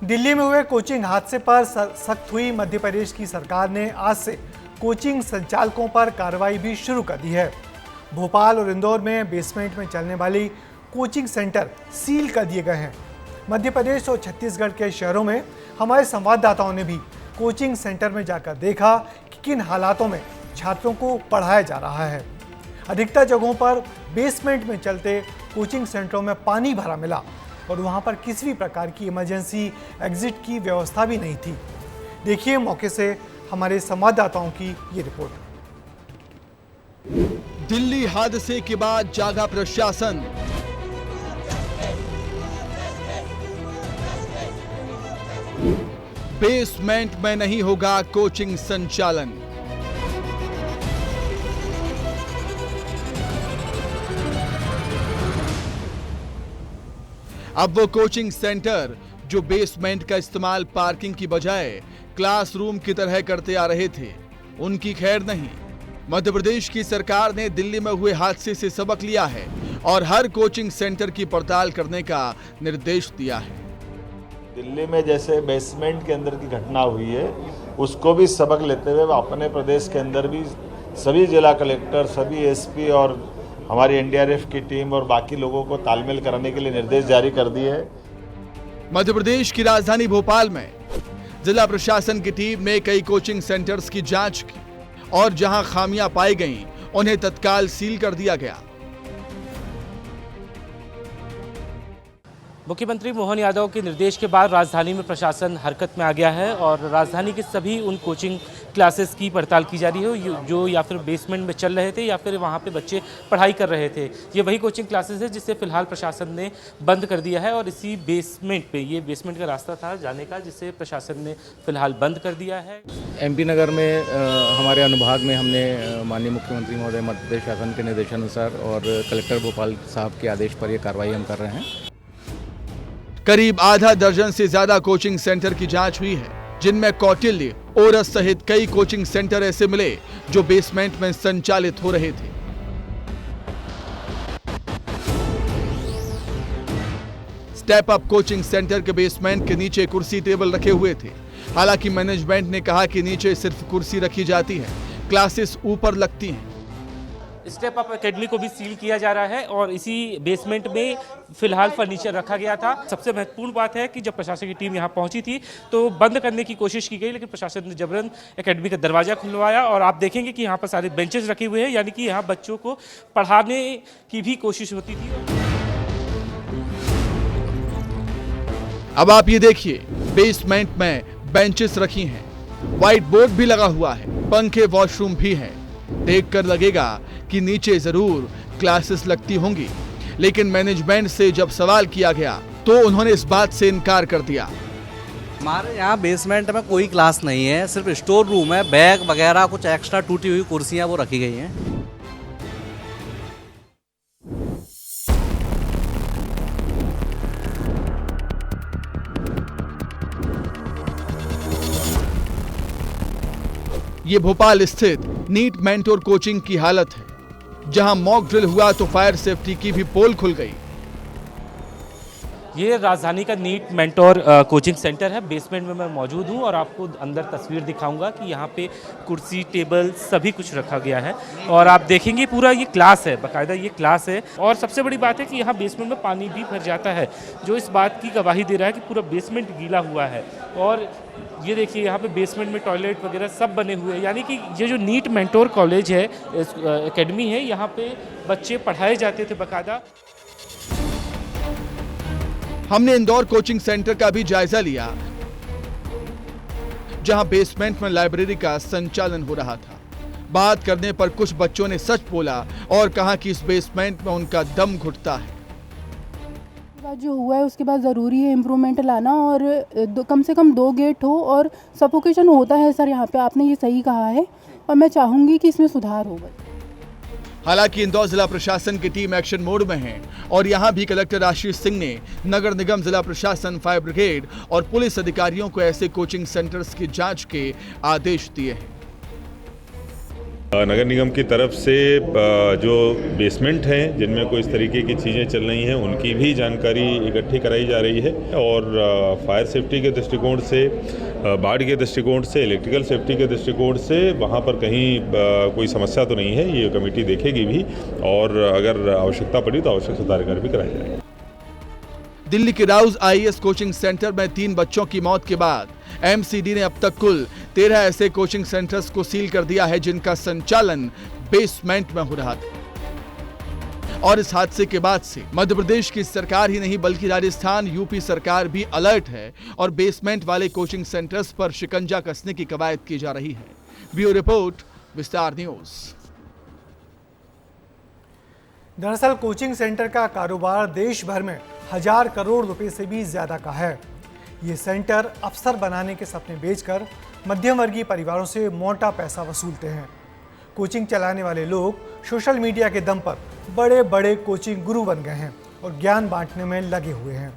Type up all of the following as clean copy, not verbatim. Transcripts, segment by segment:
दिल्ली में हुए कोचिंग हादसे पर सख्त हुई मध्य प्रदेश की सरकार ने आज से कोचिंग संचालकों पर कार्रवाई भी शुरू कर दी है। भोपाल और इंदौर में बेसमेंट में चलने वाली कोचिंग सेंटर सील कर दिए गए हैं। मध्य प्रदेश और छत्तीसगढ़ के शहरों में हमारे संवाददाताओं ने भी कोचिंग सेंटर में जाकर देखा कि किन हालातों में छात्रों को पढ़ाया जा रहा है। अधिकतर जगहों पर बेसमेंट में चलते कोचिंग सेंटरों में पानी भरा मिला और वहां पर किसी भी प्रकार की इमरजेंसी एग्जिट की व्यवस्था भी नहीं थी। देखिए मौके से हमारे संवाददाताओं की ये रिपोर्ट। दिल्ली हादसे के बाद जागा प्रशासन। बेसमेंट में नहीं होगा कोचिंग संचालन। अब वो कोचिंग सेंटर जो बेसमेंट का इस्तेमाल पार्किंग की बजाय क्लासरूम की तरह करते आ रहे थे, उनकी खैर नहीं। मध्य प्रदेश की सरकार ने दिल्ली में हुए हादसे से सबक लिया है और हर कोचिंग सेंटर की पड़ताल करने का निर्देश दिया है। दिल्ली में जैसे बेसमेंट के अंदर की घटना हुई है, उसको भी सबक लेते हुए अपने प्रदेश के अंदर भी सभी जिला कलेक्टर, सभी एसपी और हमारी एनडीआरएफ की टीम और बाकी लोगों को तालमेल कराने के लिए निर्देश जारी कर दिए हैं। मध्य प्रदेश की राजधानी भोपाल में जिला प्रशासन की टीम ने कई कोचिंग सेंटर्स की जांच की और जहां खामियां पाई गईं, उन्हें तत्काल सील कर दिया गया। मुख्यमंत्री मोहन यादव के निर्देश के बाद राजधानी में प्रशासन हरकत में आ गया है और राजधानी के सभी उन कोचिंग क्लासेस की पड़ताल की जा रही है जो या फिर बेसमेंट में चल रहे थे या फिर वहां पे बच्चे पढ़ाई कर रहे थे। ये वही कोचिंग क्लासेस है जिसे फिलहाल प्रशासन ने बंद कर दिया है और इसी बेसमेंट पे, ये बेसमेंट का रास्ता था जाने का, जिसे प्रशासन ने फिलहाल बंद कर दिया है। एमपी नगर में हमारे अनुभाग में हमने माननीय मुख्यमंत्री महोदय मध्य प्रदेश शासन के निर्देशानुसार और कलेक्टर भोपाल साहब के आदेश पर यह कार्रवाई हम कर रहे हैं। करीब आधा दर्जन से ज्यादा कोचिंग सेंटर की जांच हुई है, जिनमें कौटिल्य, ओरस सहित कई कोचिंग सेंटर ऐसे मिले जो बेसमेंट में संचालित हो रहे थे। स्टेप अप कोचिंग सेंटर के बेसमेंट के नीचे कुर्सी टेबल रखे हुए थे। हालांकि मैनेजमेंट ने कहा कि नीचे सिर्फ कुर्सी रखी जाती है, क्लासेस ऊपर लगती हैं। स्टेप अप एकेडमी को भी सील किया जा रहा है और इसी बेसमेंट में फिलहाल फर्नीचर रखा गया था। सबसे महत्वपूर्ण बात है कि जब प्रशासन की टीम यहां पहुंची थी तो बंद करने की कोशिश की गई, लेकिन प्रशासन ने जबरन एकेडमी का दरवाजा खुलवाया और आप देखेंगे कि यहां पर सारे बेंचेस रखे हुए हैं, यानी कि यहां बच्चों को पढ़ाने की भी कोशिश होती थी। अब आप ये देखिए, बेसमेंट में बेंचेस रखी हैं, व्हाइट बोर्ड भी लगा हुआ है, पंखे, वॉशरूम भी हैं। देखकर लगेगा कि नीचे जरूर क्लासेस लगती होंगी, लेकिन मैनेजमेंट से जब सवाल किया गया तो उन्होंने इस बात से इनकार कर दिया। हमारे यहाँ बेसमेंट में कोई क्लास नहीं है, सिर्फ स्टोर रूम है। बैग वगैरह कुछ एक्स्ट्रा टूटी हुई कुर्सियाँ वो रखी गई हैं। ये भोपाल स्थित नीट मेंटोर कोचिंग की हालत है, जहां मॉक ड्रिल हुआ तो फायर सेफ्टी की भी पोल खुल गई। ये राजधानी का नीट मेंटोर कोचिंग सेंटर है। बेसमेंट में मैं मौजूद हूँ और आपको अंदर तस्वीर दिखाऊंगा कि यहाँ पे कुर्सी, टेबल सभी कुछ रखा गया है और आप देखेंगे पूरा ये क्लास है, बाकायदा ये क्लास है। और सबसे बड़ी बात है कि यहाँ बेसमेंट में पानी भी भर जाता है, जो इस बात की गवाही दे रहा है कि पूरा बेसमेंट गीला हुआ है। और ये देखिए यहाँ पे बेसमेंट में टॉयलेट वगैरह सब बने हुए हैं, यानी कि ये जो नीट मेंटोर कॉलेज है, एकेडमी है, यहाँ पे बच्चे पढ़ाए जाते थे बाकायदा। हमने इंदौर कोचिंग सेंटर का भी जायजा लिया, जहां बेसमेंट में लाइब्रेरी का संचालन हो रहा था। बात करने पर कुछ बच्चों ने सच बोला और कहा कि इस बेसमेंट में उनका दम घुटता है। जो हुआ है उसके बाद ज़रूरी है इम्प्रूवमेंट लाना और कम से कम 2 गेट हो और सफोकेशन होता है सर यहाँ पे, आपने ये सही कहा है और मैं चाहूँगी कि इसमें सुधार होगा। हालांकि इंदौर जिला प्रशासन की टीम एक्शन मोड में है और यहां भी कलेक्टर आशीष सिंह ने नगर निगम, जिला प्रशासन, फायर ब्रिगेड और पुलिस अधिकारियों को ऐसे कोचिंग सेंटर्स की जांच के आदेश दिए हैं। नगर निगम की तरफ से जो बेसमेंट हैं जिनमें कोई इस तरीके की चीज़ें चल रही हैं उनकी भी जानकारी इकट्ठी कराई जा रही है और फायर सेफ्टी के दृष्टिकोण से, बाढ़ के दृष्टिकोण से, इलेक्ट्रिकल सेफ्टी के दृष्टिकोण से वहाँ पर कहीं कोई समस्या तो नहीं है। ये कमेटी देखेगी भी और अगर आवश्यकता पड़ी तो आवश्यक सुधार कार्य भी कराए जाएंगे। दिल्ली के राउज आईएएस कोचिंग सेंटर में 3 बच्चों की मौत के बाद एमसीडी ने अब तक कुल 13 ऐसे कोचिंग सेंटर्स को सील कर दिया है जिनका संचालन बेसमेंट में हो रहा था। और इस हादसे के बाद से मध्य प्रदेश की सरकार ही नहीं बल्कि राजस्थान, यूपी सरकार भी अलर्ट है और बेसमेंट वाले कोचिंग सेंटर्स पर शिकंजा कसने की कवायद की जा रही है। ब्यूरो रिपोर्ट, विस्तार न्यूज। दरअसल कोचिंग सेंटर का कारोबार देश भर में 1000 करोड़ रुपए से भी ज्यादा का है। ये सेंटर अफसर बनाने के सपने बेचकर मध्यम वर्गीय परिवारों से मोटा पैसा वसूलते हैं। कोचिंग चलाने वाले लोग सोशल मीडिया के दम पर बड़े बड़े कोचिंग गुरु बन गए हैं और ज्ञान बांटने में लगे हुए हैं।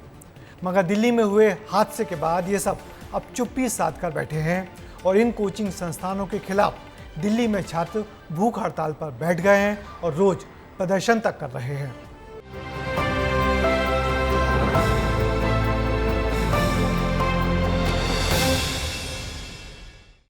मगर दिल्ली में हुए हादसे के बाद ये सब अब चुप्पी साध कर बैठे हैं और इन कोचिंग संस्थानों के खिलाफ दिल्ली में छात्र भूख हड़ताल पर बैठ गए हैं और रोज प्रदर्शन तक कर रहे हैं।